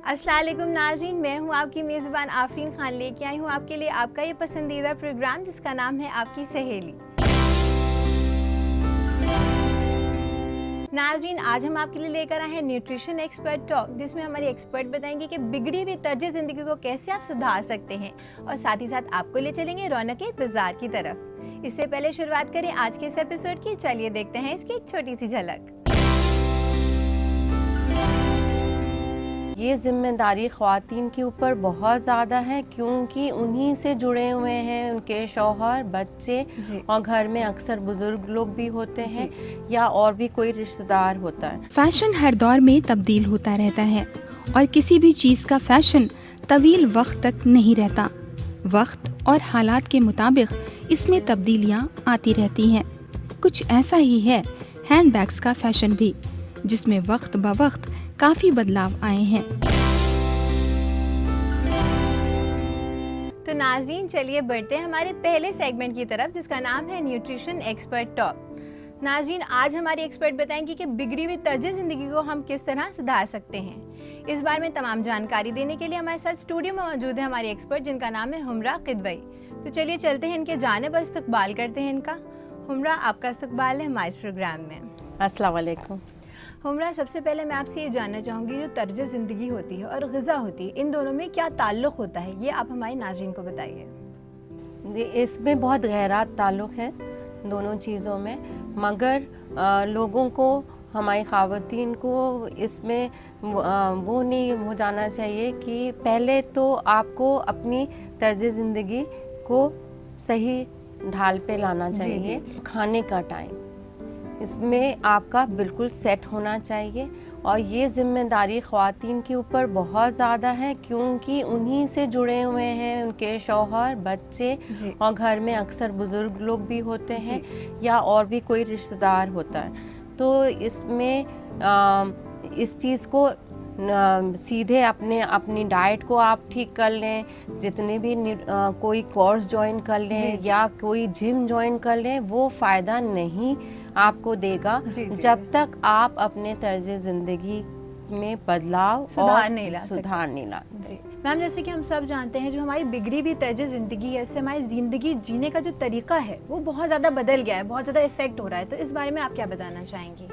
अस्सलाम वालेकुम नाज़रीन, मैं हूं आपकी मेज़बान आफरीन खान, लेके आई हूं आपके लिए आपका ये पसंदीदा प्रोग्राम जिसका नाम है आपकी सहेली। नाज़रीन, आज हम आपके लिए लेकर आए हैं न्यूट्रिशन एक्सपर्ट टॉक, जिसमें हमारे एक्सपर्ट बताएंगे कि बिगड़ी हुई तर्ज ज़िंदगी को कैसे आप सुधार सकते हैं और साथ ही साथ आपको ले चलेंगे रौनक बाजार की तरफ। इससे पहले शुरुआत करें आज के इस एपिसोड की। चलिए देखते हैं इसकी एक छोटी सी झलक। ये जिम्मेदारी ख़वातीन के ऊपर बहुत ज़्यादा है, क्योंकि उन्हीं से जुड़े हुए हैं उनके शौहर, बच्चे और घर में अक्सर बुज़ुर्ग लोग भी होते हैं या और भी कोई रिश्तेदार होता है। फैशन हर दौर में तब्दील होता रहता है और किसी भी चीज़ का फैशन तवील वक्त तक नहीं रहता। वक्त और हालात के मुताबिक इसमें तब्दीलियाँ आती रहती हैं। कुछ ऐसा ही है हैंडबैग्स का फैशन भी, जिसमें वक्त ब वक्त काफ़ी बदलाव आए हैं। तो नाज़रीन, चलिए बढ़ते हैं हमारे पहले सेगमेंट की तरफ, जिसका नाम है न्यूट्रिशन एक्सपर्ट टॉक। नाज़रीन, आज हमारी एक्सपर्ट बताएंगी कि बिगड़ी हुई तर्ज ज़िंदगी को हम किस तरह सुधार सकते हैं। इस बारे में तमाम जानकारी देने के लिए हमारे साथ स्टूडियो में मौजूद है हमारी एक्सपर्ट, जिनका नाम है हुमरा किदवई। तो चलिए चलते हैं इनके जानिब और इस्तकबाल करते हैं इनका। हुमरा, आपका इस्तकबाल है हमारे इस प्रोग्राम में। अस्सलाम वालेकुम। हुमरा, सबसे पहले मैं आपसे ये जानना चाहूँगी, जो तर्ज ज़िंदगी होती है और ग़िज़ा होती है, इन दोनों में क्या ताल्लुक़ होता है, ये आप हमारे नाज़रीन को बताइए। इसमें बहुत गहरा ताल्लुक़ है दोनों चीज़ों में, मगर लोगों को, हमारी ख़वातीन को इसमें वो नहीं हो जाना चाहिए कि पहले तो आपको अपनी तर्ज ज़िंदगी को सही ढाल पे लाना चाहिए। खाने का टाइम इसमें आपका बिल्कुल सेट होना चाहिए और ये ज़िम्मेदारी ख़वातीन के ऊपर बहुत ज़्यादा है, क्योंकि उन्हीं से जुड़े हुए हैं उनके शौहर, बच्चे और घर में अक्सर बुज़ुर्ग लोग भी होते हैं या और भी कोई रिश्तेदार होता है। तो इसमें इस चीज़ को सीधे अपनी डाइट को आप ठीक कर लें, जितने भी कोई कोर्स ज्वाइन कर लें या कोई जिम ज्वाइन कर लें, वो फ़ायदा नहीं आपको देगा जब तक आप अपने तर्ज ज़िंदगी में बदलाव सुधार नहीं ला। मैम, जैसे कि हम सब जानते हैं, जो हमारी बिगड़ी हुई तर्ज ज़िंदगी है, इससे हमारी ज़िंदगी जीने का जो तरीका है वो बहुत ज़्यादा बदल गया है, बहुत ज़्यादा इफ़ेक्ट हो रहा है। तो इस बारे में आप क्या बताना चाहेंगी?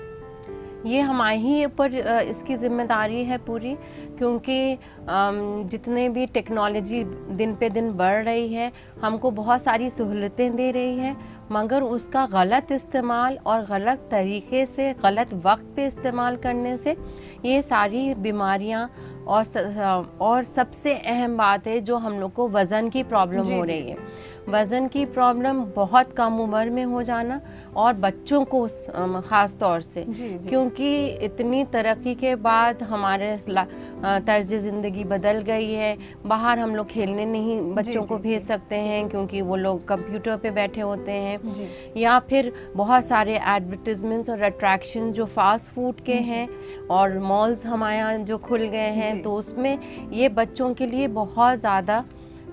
ये हमारे ही ऊपर इसकी ज़िम्मेदारी है पूरी, क्योंकि जितने भी टेक्नोलॉजी दिन पे दिन बढ़ रही है, हमको बहुत सारी सहूलतें दे रही है, मगर उसका गलत इस्तेमाल और गलत तरीके से, गलत वक्त पे इस्तेमाल करने से ये सारी बीमारियां और सबसे अहम बात है जो हम लोग को वज़न की प्रॉब्लम हो रही है। वज़न की प्रॉब्लम बहुत कम उम्र में हो जाना, और बच्चों को ख़ास तौर से, क्योंकि इतनी तरक्की के बाद हमारे तर्ज ज़िंदगी बदल गई है। बाहर हम लोग खेलने नहीं बच्चों को भेज सकते हैं, क्योंकि वो लोग कंप्यूटर पे बैठे होते हैं, या फिर बहुत सारे एडवर्टिजमेंट्स और अट्रैक्शन जो फास्ट फूड के हैं, और मॉल्स हमारे यहाँ जो खुल गए हैं, तो उसमें ये बच्चों के लिए बहुत ज़्यादा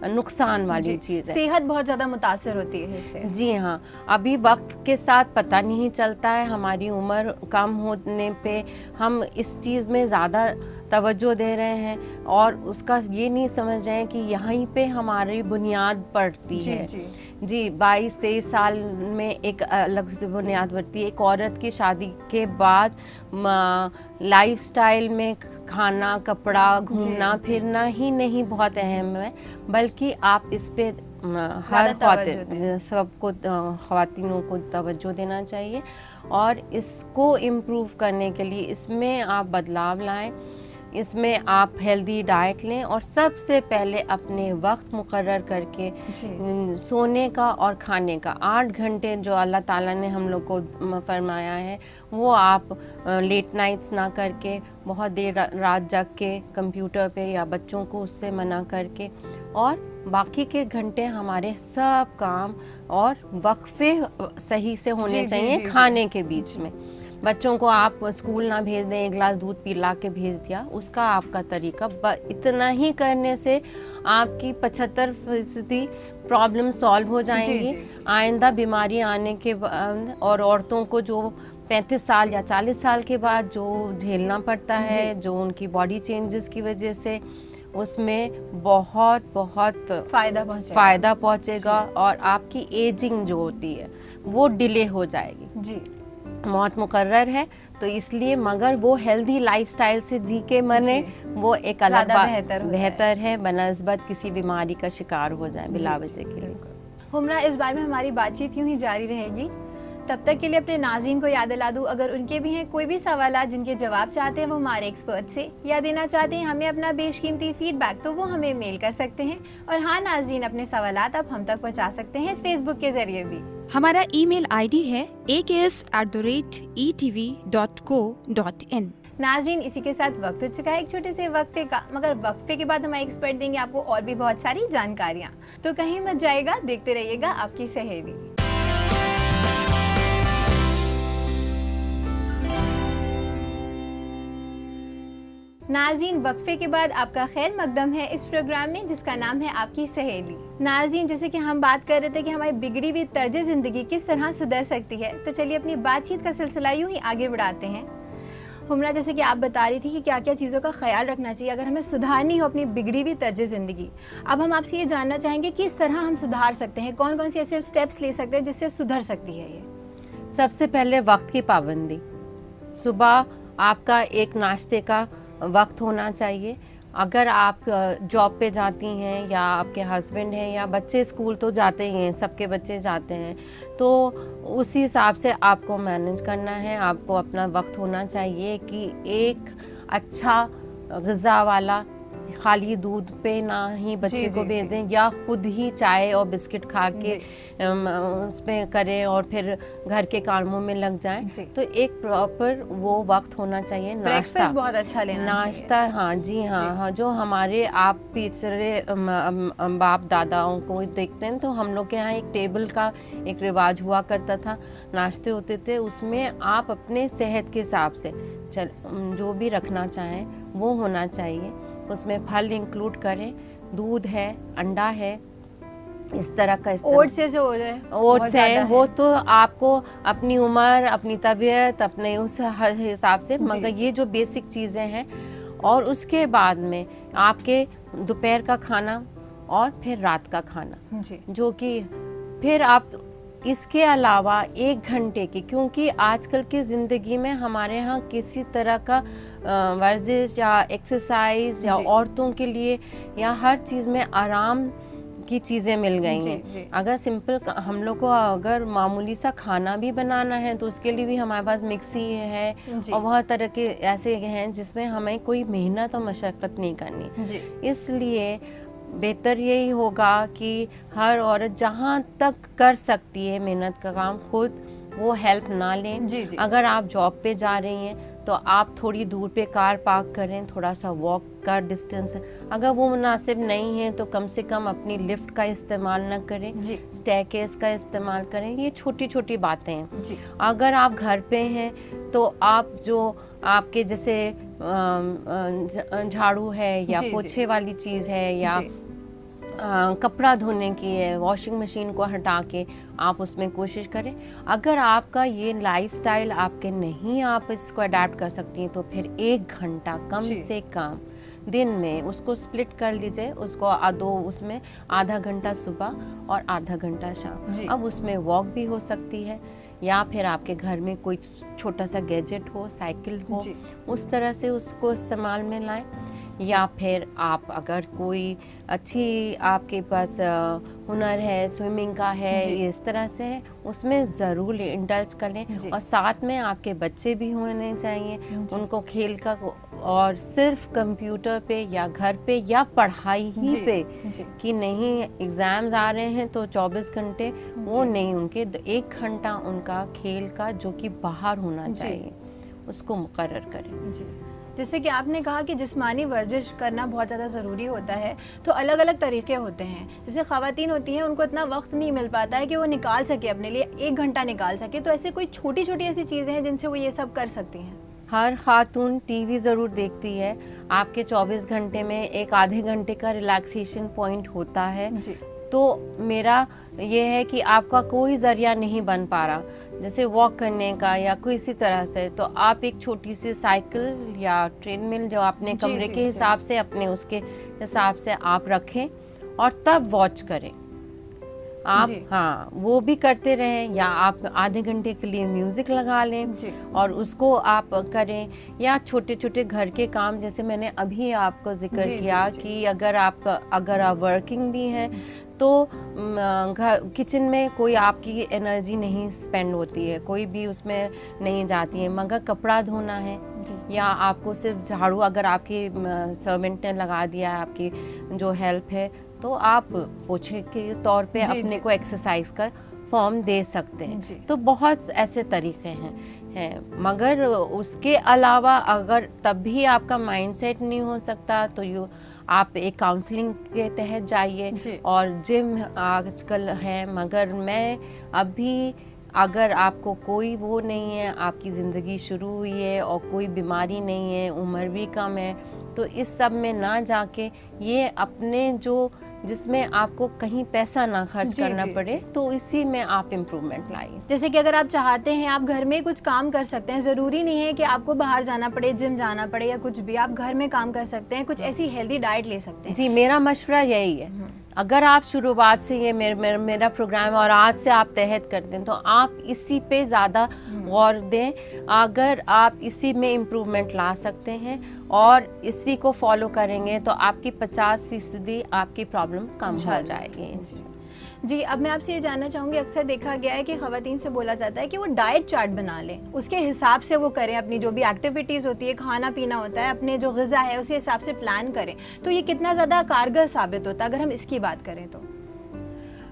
नुकसान वाली चीज़ है। सेहत बहुत ज़्यादा मुतासर होती है इससे। जी हाँ, अभी वक्त के साथ पता नहीं चलता है, हमारी उम्र कम होने पे हम इस चीज़ में ज़्यादा तवज्जो दे रहे हैं और उसका ये नहीं समझ रहे हैं कि यहीं पे हमारी बुनियाद पड़ती है। जी 22-23 साल में एक अलग से बुनियाद पड़ती है। एक औरत की शादी के बाद लाइफस्टाइल में खाना, कपड़ा, घूमना फिरना ही नहीं बहुत अहम है, बल्कि आप इस पे हर सबको, ख़वातीनों को तवज्जो देना चाहिए और इसको इम्प्रूव करने के लिए इसमें आप बदलाव लाएं। इसमें आप हेल्दी डाइट लें और सबसे पहले अपने वक्त मुकर्रर करके सोने का और खाने का 8 घंटे जो अल्लाह ताला ने हम लोग को फरमाया है, वो आप लेट नाइट्स ना करके, बहुत देर रात जग के कंप्यूटर पे या बच्चों को उससे मना करके, और बाकी के घंटे हमारे सब काम और वक्फे सही से होने चाहिए खाने के बीच में। बच्चों को आप स्कूल ना भेज दें, एक गिलास दूध पिला के भेज दिया, उसका आपका तरीका इतना ही करने से आपकी 75% प्रॉब्लम सॉल्व हो जाएंगी। आइंदा बीमारी आने के बाद, और औरतों को जो 35 साल या 40 साल के बाद जो झेलना पड़ता है, जो उनकी बॉडी चेंजेस की वजह से, उसमें बहुत बहुत फ़ायदा पहुंचेगा और आपकी एजिंग जो होती है वो डिले हो जाएगी जी। मौत मुकर्रर है, तो इसलिए मगर वो हेल्दी लाइफस्टाइल से जी के मने वो एक अलग बेहतर है बनस्बत किसी बीमारी का शिकार हो जाए बिला वजह के लिए। हुमरा, इस बारे में हमारी बातचीत यूं ही जारी रहेगी। तब तक के लिए अपने नाज़रीन को याद दिला दूं, अगर उनके भी हैं कोई भी सवाल जिनके जवाब चाहते हैं वो हमारे एक्सपर्ट से या देना चाहते हैं हमें अपना बेशकीमती फीडबैक, तो वो हमें मेल कर सकते हैं। और हाँ नाज़रीन, अपने सवालात आप हम तक पहुंचा सकते हैं फेसबुक के जरिए भी। हमारा ईमेल आईडी है aks@etv.co.in। नाज़रीन, इसी के साथ वक्त हो चुका है एक छोटे से वक्फे का, मगर वक्फे के बाद हमारे एक्सपर्ट देंगे आपको और भी बहुत सारी जानकारियाँ, तो कहीं मत जाएगा, देखते रहिएगा आपकी सहेली। नाज़रीन, वक्फे के बाद आपका खैर मकदम है इस प्रोग्राम में जिसका नाम है आपकी सहेली। नाज़रीन, जैसे कि हम बात कर रहे थे कि हमारी बिगड़ी हुई तर्ज ज़िंदगी किस तरह सुधर सकती है, तो चलिए अपनी बातचीत का सिलसिला यूं ही आगे बढ़ाते हैं। हुमरा, जैसे कि आप बता रही थी कि क्या क्या चीज़ों का ख्याल रखना चाहिए अगर हमें सुधारनी हो अपनी बिगड़ी हुई तर्ज ज़िंदगी। अब हम आपसे ये जानना चाहेंगे किस तरह हम सुधार सकते हैं, कौन कौन से ऐसे स्टेप्स ले सकते हैं जिससे सुधर सकती है ये। सबसे पहले वक्त की पाबंदी। सुबह आपका एक नाश्ते का वक्त होना चाहिए। अगर आप जॉब पे जाती हैं या आपके हस्बैंड हैं या बच्चे स्कूल तो जाते ही हैं, सबके बच्चे जाते हैं, तो उसी हिसाब से आपको मैनेज करना है। आपको अपना वक्त होना चाहिए कि एक अच्छा ग़िज़ा वाला खाली दूध पे ना ही बच्चे को भेज दें या खुद ही चाय और बिस्किट खा के उसमें करें और फिर घर के कामों में लग जाएं। तो एक प्रॉपर वो वक्त होना चाहिए। नाश्ता बहुत अच्छा लेना नाश्ता, हाँ जी, हाँ, जो हमारे आप पिछले बाप दादाओं को देखते हैं तो हम लोग के यहाँ एक टेबल का एक रिवाज हुआ करता था, नाश्ते होते थे, उसमें आप अपने सेहत के हिसाब से जो भी रखना चाहें वो होना चाहिए। उसमें फल इंक्लूड करें, दूध है, अंडा है, इस तरह का ओट्स जैसे हो जाए, ओट्स है, वो तो आपको अपनी उम्र, अपनी तबीयत, अपने उस हिसाब से, मगर ये जो बेसिक चीज़ें हैं। और उसके बाद में आपके दोपहर का खाना और फिर रात का खाना जो कि फिर आप इसके अलावा 1 घंटे की, क्योंकि आजकल की ज़िंदगी में हमारे यहाँ किसी तरह का वर्जिश या एक्सरसाइज या औरतों के लिए या हर चीज़ में आराम की चीज़ें मिल गई हैं। अगर सिंपल हम लोग को अगर मामूली सा खाना भी बनाना है तो उसके लिए भी हमारे पास मिक्सी है और बहुत तरह के ऐसे हैं जिसमें हमें कोई मेहनत और मशक्क़त नहीं करनी। इसलिए बेहतर यही होगा कि हर औरत जहाँ तक कर सकती है मेहनत का काम खुद, वो हेल्प ना लें। अगर आप जॉब पे जा रही हैं तो आप थोड़ी दूर पे कार पार्क करें, थोड़ा सा वॉक का डिस्टेंस। अगर वो मुनासिब नहीं है तो कम से कम अपनी लिफ्ट का इस्तेमाल न करें, स्टेयरकेस का इस्तेमाल करें। ये छोटी छोटी बातें हैं। अगर आप घर पे हैं तो आप जो आपके जैसे झाड़ू है या पोछे वाली चीज़ है या कपड़ा धोने की है, वॉशिंग मशीन को हटा के आप उसमें कोशिश करें। अगर आपका ये लाइफस्टाइल आपके नहीं, आप इसको अडेप्ट कर सकती हैं, तो फिर 1 घंटा कम से कम दिन में उसको स्प्लिट कर लीजिए। उसको उसमें आधा घंटा सुबह और आधा घंटा शाम। अब उसमें वॉक भी हो सकती है या फिर आपके घर में कोई छोटा सा गैजेट हो, साइकिल हो, उस तरह से उसको इस्तेमाल में लाएं। या फिर आप अगर कोई अच्छी आपके पास हुनर है, स्विमिंग का है, इस तरह से है, उसमें ज़रूर इंडल्ज कर लें। और साथ में आपके बच्चे भी होने चाहिए, उनको खेल का, और सिर्फ कंप्यूटर पे या घर पे या पढ़ाई ही पे कि नहीं एग्ज़ाम्स आ रहे हैं तो 24 घंटे वो नहीं, उनके 1 घंटा उनका खेल का जो कि बाहर होना चाहिए उसको मुकर्रर करें। जैसे कि आपने कहा कि जिस्मानी वर्जिश करना बहुत ज़्यादा ज़रूरी होता है, तो अलग अलग तरीके होते हैं। जैसे ख़वातीन होती हैं उनको इतना वक्त नहीं मिल पाता है कि वो निकाल सके अपने लिए 1 घंटा निकाल सके, तो ऐसे कोई छोटी छोटी ऐसी चीज़ें हैं जिनसे वो ये सब कर सकती हैं। हर खातून टीवी ज़रूर देखती है, आपके 24 घंटे में एक आधे घंटे का रिलैक्सेशन पॉइंट होता है, तो मेरा ये है कि आपका कोई ज़रिया नहीं बन पा रहा जैसे वॉक करने का या किसी तरह से, तो आप एक छोटी सी साइकिल या ट्रेडमिल जो अपने जी, कमरे जी, के जी। हिसाब से अपने उसके हिसाब से आप रखें और तब वॉच करें आप। जी। हाँ, वो भी करते रहें, या आप आधे घंटे के लिए म्यूज़िक लगा लें जी। और उसको आप करें, या छोटे छोटे घर के काम जैसे मैंने अभी आपको जिक्र जी, किया जी, जी। कि अगर आप वर्किंग भी हैं तो किचन में कोई आपकी एनर्जी नहीं स्पेंड होती है, कोई भी उसमें नहीं जाती है, मगर कपड़ा धोना है या आपको सिर्फ झाड़ू, अगर आपकी सर्वेंट ने लगा दिया है आपकी जो हेल्प है, तो आप पोछे के तौर पे जी, अपने जी। को एक्सरसाइज का फॉर्म दे सकते हैं। जी। तो बहुत ऐसे तरीके हैं, मगर उसके अलावा अगर तब भी आपका माइंडसेट नहीं हो सकता तो आप एक काउंसलिंग के तहत जी। जाइए, और जिम आजकल है, मगर मैं अभी अगर आपको कोई वो नहीं है, आपकी ज़िंदगी शुरू हुई है और कोई बीमारी नहीं है, उम्र भी कम है, तो इस सब में ना जाके ये अपने जो जिसमें आपको कहीं पैसा ना खर्च जी, करना जी, पड़े, तो इसी में आप इम्प्रूवमेंट लाइए। जैसे कि अगर आप चाहते हैं आप घर में कुछ काम कर सकते हैं, ज़रूरी नहीं है कि आपको बाहर जाना पड़े, जिम जाना पड़े या कुछ भी, आप घर में काम कर सकते हैं, कुछ ऐसी हेल्दी डाइट ले सकते हैं। जी, मेरा मशवरा यही है, अगर आप शुरुआत से ये मेरा प्रोग्राम और आज से आप तहत करते हैं तो आप इसी पे ज़्यादा गौर दें। अगर आप इसी में इम्प्रूवमेंट ला सकते हैं और इसी को फॉलो करेंगे तो आपकी 50% आपकी प्रॉब्लम कम हो जाएगी। जी, अब मैं आपसे ये जानना चाहूँगी, अक्सर देखा गया है कि ख़वातीन से बोला जाता है कि वो डाइट चार्ट बना लें, उसके हिसाब से वो करें, अपनी जो भी एक्टिविटीज़ होती है, खाना पीना होता है, अपने जो ग़िज़ा है उसी हिसाब से प्लान करें, तो ये कितना ज़्यादा कारगर साबित होता है अगर हम इसकी बात करें तो?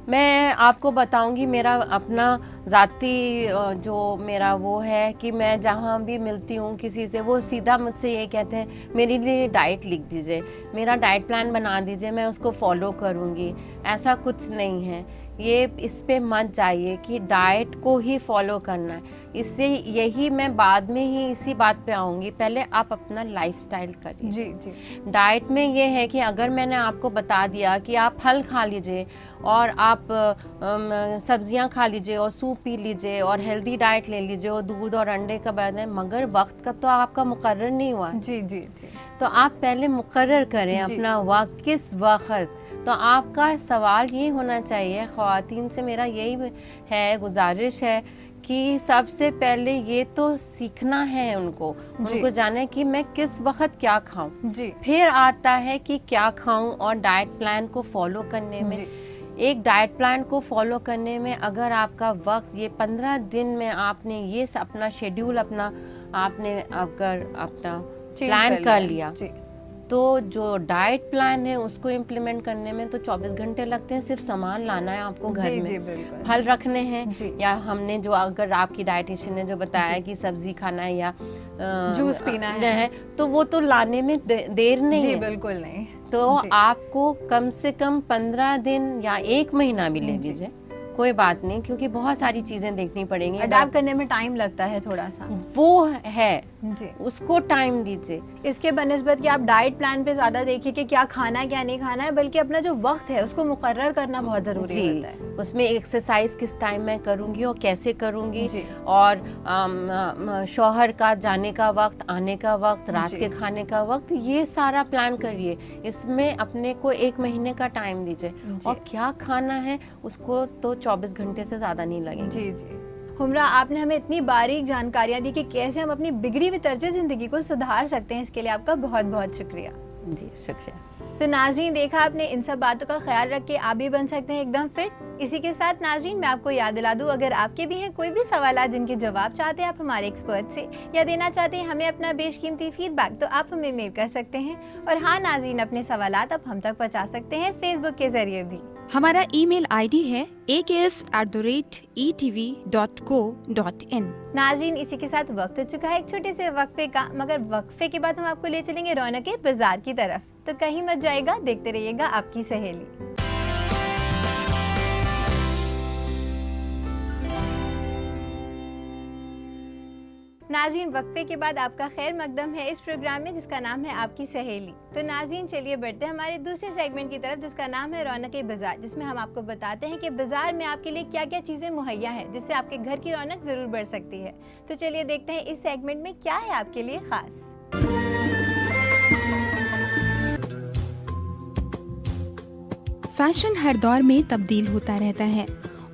मैं आपको बताऊंगी, मेरा अपना ज़ाती जो मेरा वो है कि मैं जहाँ भी मिलती हूँ किसी से, वो सीधा मुझसे ये कहते हैं मेरे लिए डाइट लिख दीजिए, मेरा डाइट प्लान बना दीजिए, मैं उसको फॉलो करूँगी। ऐसा कुछ नहीं है, ये इस पे मत जाइए कि डाइट को ही फॉलो करना है। इससे यही मैं बाद में ही इसी बात पे आऊँगी, पहले आप अपना लाइफस्टाइल करिए। जी जी। डाइट में ये है कि अगर मैंने आपको बता दिया कि आप फल खा लीजिए और आप सब्जियां खा लीजिए और सूप पी लीजिए और हेल्दी डाइट ले लीजिए और दूध और अंडे का बाद है, मगर वक्त का तो आपका मुकर्रर नहीं हुआ। जी जी जी। तो आप पहले मुकर्रर करें अपना वक्त, किस वक्त। तो आपका सवाल ये होना चाहिए, ख़वातीन से मेरा यही है, गुजारिश है कि सबसे पहले ये तो सीखना है उनको जाने कि मैं किस वक्त क्या खाऊं। जी। फिर आता है कि क्या खाऊं, और डाइट प्लान को फॉलो करने में, एक डाइट प्लान को फॉलो करने में अगर आपका वक्त ये 15 दिन में आपने ये अपना शेड्यूल आपने अगर अपना प्लान कर लिया, तो जो डाइट प्लान है उसको इम्प्लीमेंट करने में तो 24 घंटे लगते हैं। सिर्फ सामान लाना है आपको घर में, फल रखने हैं, या हमने जो अगर आपकी डाइटिशियन ने जो बताया कि सब्जी खाना है या जूस पीना है, तो वो तो लाने में देर नहीं है। बिल्कुल नहीं। तो आपको कम से कम 15 दिन या 1 महीना भी ले लीजिए, कोई बात नहीं, क्योंकि बहुत सारी चीजें देखनी पड़ेंगी, अडैप्ट करने में टाइम लगता है थोड़ा सा, वो है जी, उसको टाइम दीजिए। इसके बनिस्बत कि आप डाइट प्लान पे ज्यादा देखिए कि क्या खाना है क्या नहीं खाना है, बल्कि अपना जो वक्त है उसको मुकर्रर करना बहुत जरूरी होता है। उसमें एक्सरसाइज किस टाइम मैं करूंगी और कैसे करूंगी, और शौहर का जाने का वक्त, आने का वक्त, रात के खाने का वक्त, ये सारा प्लान करिए। इसमें अपने को 1 महीने का टाइम दीजिए, और क्या खाना है उसको तो 24 घंटे से ज्यादा नहीं लगेंगे। जी जी। हुमरा, आपने हमें इतनी बारीक जानकारियां दी कि कैसे हम अपनी बिगड़ी हुई तर्ज जिंदगी को सुधार सकते हैं, इसके लिए आपका बहुत बहुत शुक्रिया। जी शुक्रिया। तो नाज़रीन, देखा आपने, इन सब बातों का ख्याल रख के आप भी बन सकते हैं एकदम फिट। इसी के साथ नाज़रीन, मैं आपको याद दिला दूं, अगर आपके भी हैं कोई भी सवाल जिनके जवाब चाहते हैं आप हमारे एक्सपर्ट से, या देना चाहते हैं हमें अपना बेशकीमती फीडबैक, तो आप हमें मेल कर सकते हैं। और हाँ नाज़रीन, अपने सवालात आप हम तक पहुँचा सकते हैं फेसबुक के जरिए भी। हमारा ईमेल आईडी है aks@etv.co.in। नाज़रीन, इसी के साथ वक्त हो चुका है एक छोटे से वक्फे का, मगर वक्फे के बाद हम आपको ले चलेंगे रौनक के बाजार की तरफ, तो कहीं मत जाएगा, देखते रहिएगा आपकी सहेली। नाज़रीन, वक्फे के बाद आपका खैर मकदम है इस प्रोग्राम में जिसका नाम है आपकी सहेली। तो नाज़रीन, चलिए बढ़ते हैं हमारे दूसरे सेगमेंट की तरफ जिसका नाम है रौनक बाज़ार, जिसमें हम आपको बताते हैं कि बाज़ार में आपके लिए क्या क्या चीज़ें मुहैया हैं जिससे आपके घर की रौनक ज़रूर बढ़ सकती है। तो चलिए देखते हैं इस सेगमेंट में क्या है आपके लिए ख़ास। फैशन हर दौर में तब्दील होता रहता है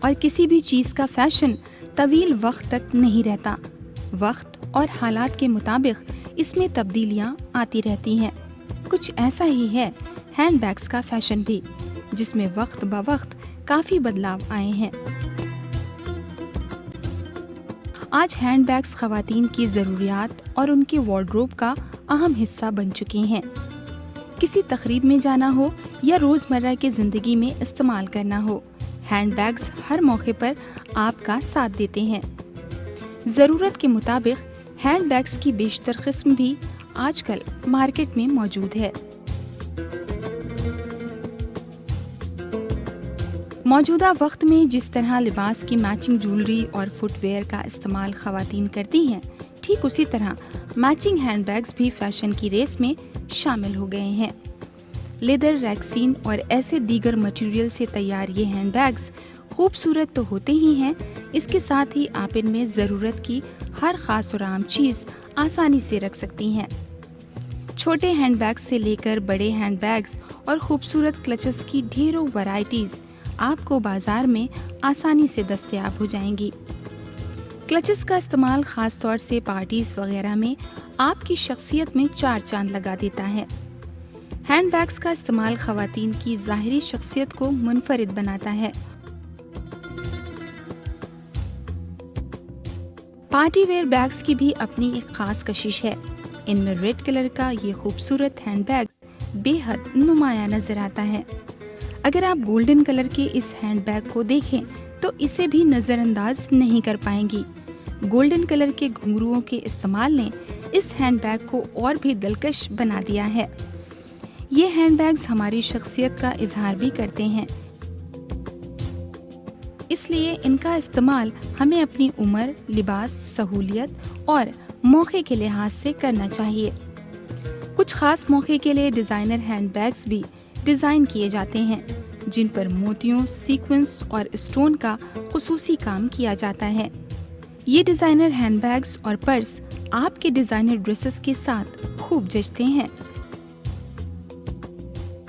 और किसी भी चीज़ का फैशन तवील वक्त तक नहीं रहता। वक्त और हालात के मुताबिक इसमें तब्दीलियाँ आती रहती हैं। कुछ ऐसा ही है हैंडबैग्स का फैशन भी, जिसमें वक्त ब वक्त काफ़ी बदलाव आए हैं। आज हैंडबैग्स ख़वातीन की ज़रूरियात और उनके वार्डरोब का अहम हिस्सा बन चुके हैं। किसी तकरीब में जाना हो या रोज़मर्रा की ज़िंदगी में इस्तेमाल करना हो, हैंडबैग्स हर मौके पर आपका साथ देते हैं। ज़रूरत के मुताबिक हैंडबैग्स की बेशतर किस्म भी आजकल मार्केट में मौजूद है। मौजूदा वक्त में जिस तरह लिबास की मैचिंग ज्वेलरी और फुटवेयर का इस्तेमाल ख़वातीन करती हैं, ठीक उसी तरह मैचिंग हैंडबैग्स भी फैशन की रेस में शामिल हो गए हैं। लेदर, रैक्सीन और ऐसे दीगर मटेरियल से तैयार ये हैंडबैग्स खूबसूरत तो होते ही हैं, इसके साथ ही आप इनमें ज़रूरत की हर ख़ास और आम चीज़ आसानी से रख सकती हैं। छोटे हैंडबैग्स से लेकर बड़े हैंडबैग्स और खूबसूरत क्लचेस की ढेरों वैरायटीज़ आपको बाज़ार में आसानी से दस्तयाब हो जाएंगी। क्लचेस का इस्तेमाल ख़ास तौर से पार्टीज़ वगैरह में आपकी शख्सियत में चार चांद लगा देता है। हैंडबैग्स का इस्तेमाल ख़वातीन की ज़ाहिरी शख्सियत को मुनफरिद बनाता है। पार्टी वेयर बैग्स की भी अपनी एक ख़ास कशिश है। इनमें रेड कलर का ये खूबसूरत हैंडबैग बेहद नुमाया नज़र आता है। अगर आप गोल्डन कलर के इस हैंडबैग को देखें तो इसे भी नज़रअंदाज नहीं कर पाएंगी। गोल्डन कलर के घुंघरुओं के इस्तेमाल ने इस हैंडबैग को और भी दिलकश बना दिया है। ये हैंडबैग्स हमारी शख्सियत का इजहार भी करते हैं, इसलिए इनका इस्तेमाल हमें अपनी उम्र, लिबास, सहूलियत और मौके के लिहाज से करना चाहिए। कुछ खास मौके के लिए डिज़ाइनर हैंडबैग्स भी डिज़ाइन किए जाते हैं, जिन पर मोतियों, सीक्वेंस और स्टोन का खुसूसी काम किया जाता है। ये डिज़ाइनर हैंडबैग्स और पर्स आपके डिज़ाइनर ड्रेसेस के साथ खूब जचते हैं।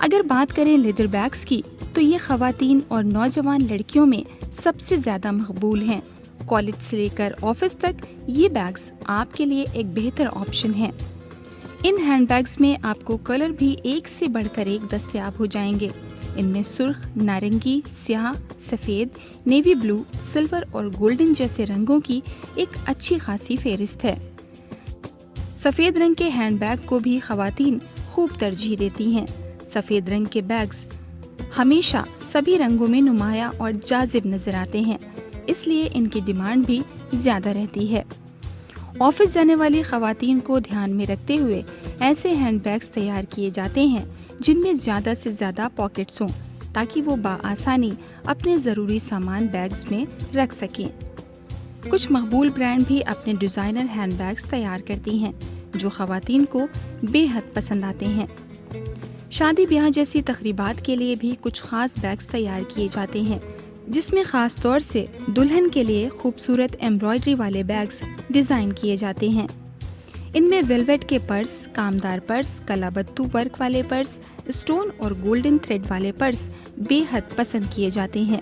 अगर बात करें लेदर बैग्स की, तो ये ख़वातीन और नौजवान लड़कियों में सबसे ज़्यादा मकबूल हैं। कॉलेज से लेकर ऑफिस तक ये बैग्स आपके लिए एक बेहतर ऑप्शन है। इन हैंडबैग्स में आपको कलर भी एक से बढ़कर एक दस्तयाब हो जाएंगे। इनमें सुर्ख, नारंगी, स्याह, सफ़ेद, नेवी ब्लू, सिल्वर और गोल्डन जैसे रंगों की एक अच्छी खासी फेरिस्त है। सफ़ेद रंग के हैंडबैग को भी ख़वातीन खूब तरजीह देती हैं। सफ़ेद रंग के बैग्स हमेशा सभी रंगों में नुमाया और जाजिब नजर आते हैं, इसलिए इनकी डिमांड भी ज़्यादा रहती है। ऑफिस जाने वाली ख़वातीन को ध्यान में रखते हुए ऐसे हैंडबैग्स तैयार किए जाते हैं जिनमें ज़्यादा से ज़्यादा पॉकेट्स हों, ताकि वो बाआसानी अपने ज़रूरी सामान बैग्स में रख सकें। कुछ मकबूल ब्रांड भी अपने डिज़ाइनर हैंडबैग्स तैयार करती हैं, जो ख़वातीन को बेहद पसंद आते हैं। शादी ब्याह जैसी तकरीबात के लिए भी कुछ खास बैग्स तैयार किए जाते हैं, जिसमें ख़ास तौर से दुल्हन के लिए खूबसूरत एम्ब्रॉयडरी वाले बैग्स डिज़ाइन किए जाते हैं। इनमें वेलवेट के पर्स, कामदार पर्स, कलाबत्तू वर्क वाले पर्स, स्टोन और गोल्डन थ्रेड वाले पर्स बेहद पसंद किए जाते हैं।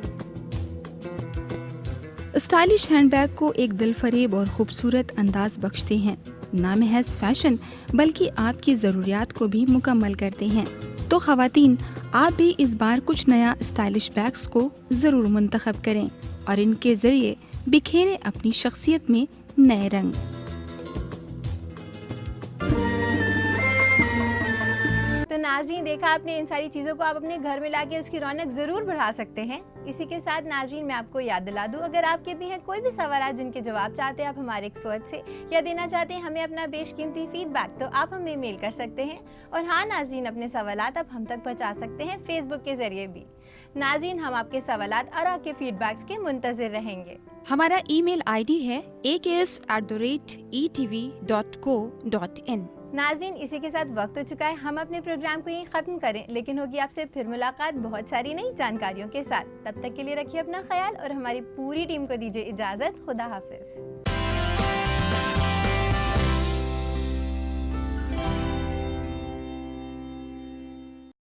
स्टाइलिश हैंडबैग को एक दिलफरेब और खूबसूरत अंदाज बख्शते हैं। ना महज फैशन बल्कि आपकी ज़रूरियात को भी मुकम्मल करते हैं। तो ख़वातीन, आप भी इस बार कुछ नया स्टाइलिश बैग्स को ज़रूर मुंतखब करें और इनके ज़रिए बिखेरें अपनी शख्सियत में नए रंग। तो नाज़रीन, देखा आपने, इन सारी चीज़ों को आप अपने घर में लाके उसकी रौनक ज़रूर बढ़ा सकते हैं। इसी के साथ नाज़रीन, मैं आपको याद दिला दूं, अगर आपके भी हैं कोई भी सवाल जिनके जवाब चाहते हैं आप हमारे एक्सपर्ट से या देना चाहते हैं हमें अपना बेशकीमती फीडबैक, तो आप हमें मेल कर सकते हैं। और हाँ नाज़रीन, अपने सवालात आप हम तक पहुँचा सकते हैं फेसबुक के ज़रिए भी। नाज़रीन, हम आपके सवालात और आपके फीडबैक्स के मुंतज़िर रहेंगे। हमारा ईमेल आईडी है aks@etv.co.in। नाज़रीन, इसी के साथ वक्त हो चुका है हम अपने प्रोग्राम को यहीं ख़त्म करें, लेकिन होगी आपसे फिर मुलाकात बहुत सारी नई जानकारियों के साथ। तब तक के लिए रखिए अपना ख्याल और हमारी पूरी टीम को दीजिए इजाज़त। खुदा हाफिज़।